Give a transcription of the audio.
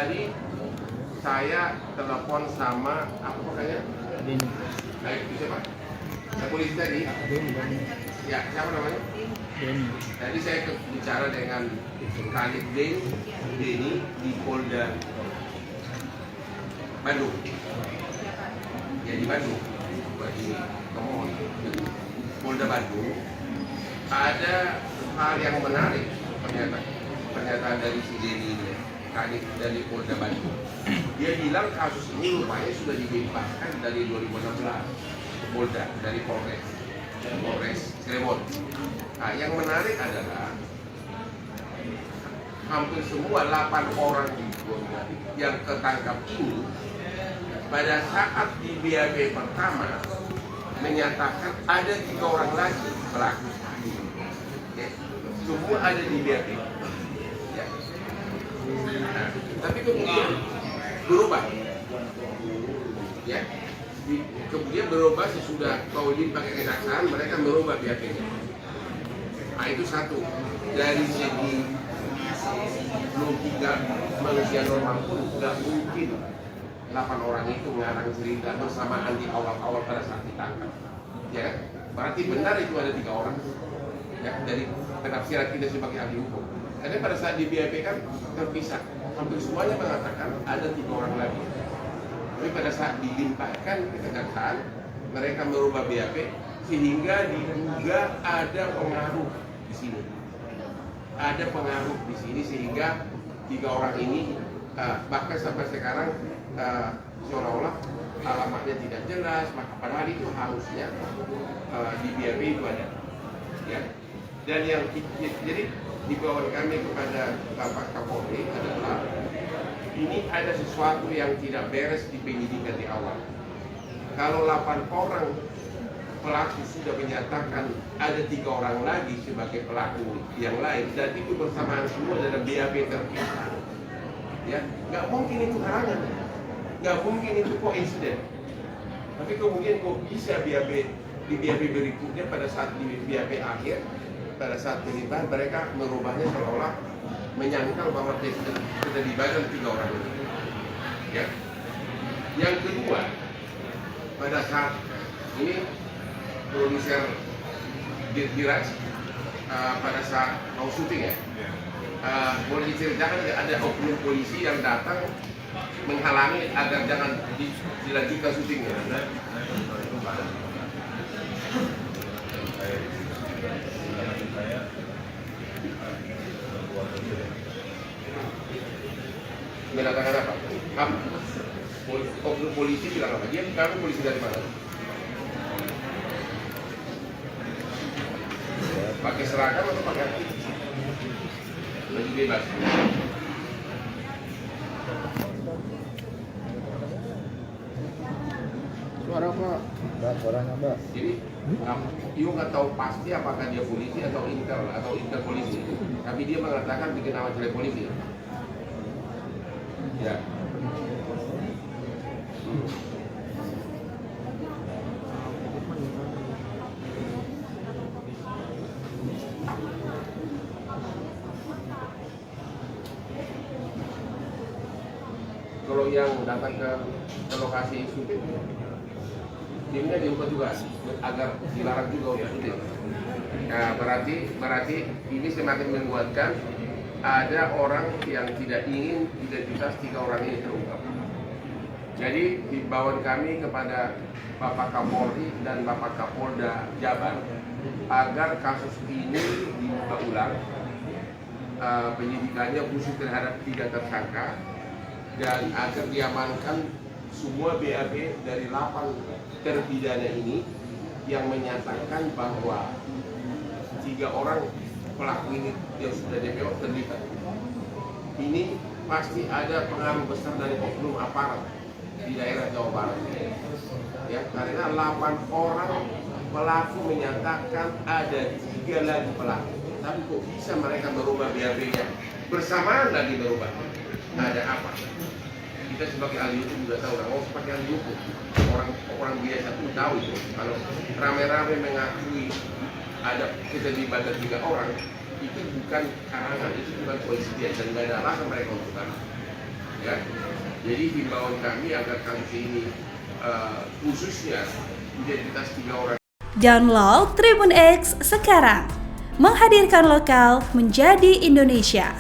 tadi saya telepon sama apa makanya? Itu siapa? Saya polisi tadi. Ya, siapa namanya? Tadi saya bicara dengan Khalid Denny di Polda Bandung. Ya di Bandung. Di Kemon. Polda Bandung. Ada hal yang menarik pernyataan dari si Denny ini. Khalid dari Polda Bandung. Dia bilang kasus ini rupanya sudah dilimpahkan dari 2016 ke Polda, dari Polres Cirebon. Nah, yang menarik adalah hampir semua 8 orang yang ketangkap ini pada saat di BAP pertama menyatakan ada 3 orang lagi pelaku. Ya, semua ada di BAP. Ya. Nah, tapi kemudian berubah. Ya. Kemudian berubah sesudah Paulin pakai kejaksaan, mereka merubah BAP-nya. Nah, itu satu. Dari segi logika manusia normal pun nggak mungkin 8 orang itu ngarang cerita bersamaan di awal-awal pada saat ditangkap. Ya, berarti benar itu ada 3 orang. Ya, dari penafsiran kita sebagai ahli hukum. Karena pada saat di BAP kan terpisah. Hampir semuanya mengatakan ada 3 orang lagi. Tapi pada saat dilimpahkan ke kejaksaan, mereka merubah BAP sehingga diduga ada pengaruh di sini. Ada pengaruh di sini sehingga 3 orang ini bahkan sampai sekarang seolah-olah alamatnya tidak jelas. Maka padahal itu harusnya di BAP itu ada. Ya. Dan yang jadi himbauan kami kepada Bapak Kapolri adalah ini ada sesuatu yang tidak beres di penyidikan di awal. Kalau 8 orang pelaku sudah menyatakan ada 3 orang lagi sebagai pelaku yang lain dan itu bersamaan semua dalam BAP terpisah, ya nggak mungkin itu halangan, nggak mungkin itu koinsiden. Tapi kemudian kok bisa BAP di BAP berikutnya pada saat di BAP akhir, pada saat pelimpahan mereka merubahnya seolah menyangkal bahwa keterlibatan 3 orang ini. Ya. Yang kedua, pada saat ini produser Diraj pada saat mau syuting ya, boleh diceritakan ada oknum polisi yang datang menghalangi agar jangan dilanjutkan syutingnya. Mengatakan apa? Oknum polisi bilang apa? Dia kamu polisi dari mana? Pakai seragam atau pakai baju bebas? Suara apa? Mbak, suaranya Mbak. Jadi, Ibu nggak tahu pasti apakah dia polisi atau intel polisi. Tapi dia mengatakan bikin nama jelek polisi. Ya. Kalau yang datang ke lokasi syuting, timnya diubah juga agar dilarang juga untuk syuting. Nah, berarti ini semakin menguatkan ada orang yang tidak ingin identitas 3 orang ini terungkap. Jadi himbauan kami kepada Bapak Kapolri dan Bapak Kapolda Jabar agar kasus ini dibuka ulang, penyidikannya khusus terhadap 3 tersangka dan agar diamankan semua BAP dari 8 terpidana ini yang menyatakan bahwa 3 orang pelaku ini yang sudah DPO terlibat. Ini pasti ada pengaruh besar dari oknum aparat di daerah Jawa Barat. Ya, karena 8 orang pelaku menyatakan ada 3 lagi pelaku. Tapi kok bisa mereka merubah BAP-nya? Bersamaan lagi berubah. Ada apa? Kita sebagai ahli hukum juga tahu, sebagai ahli hukum orang biasa pun tahu itu. Kalau rame-rame mengakui ada keterlibatan 3 orang, itu bukan karangan, itu bukan koinsiden dan tidak ada alasan mereka untuk karangan. Ya, jadi himbauan kami agar kasus ini khususnya identitas 3 orang. Download Tribun X sekarang, menghadirkan lokal menjadi Indonesia.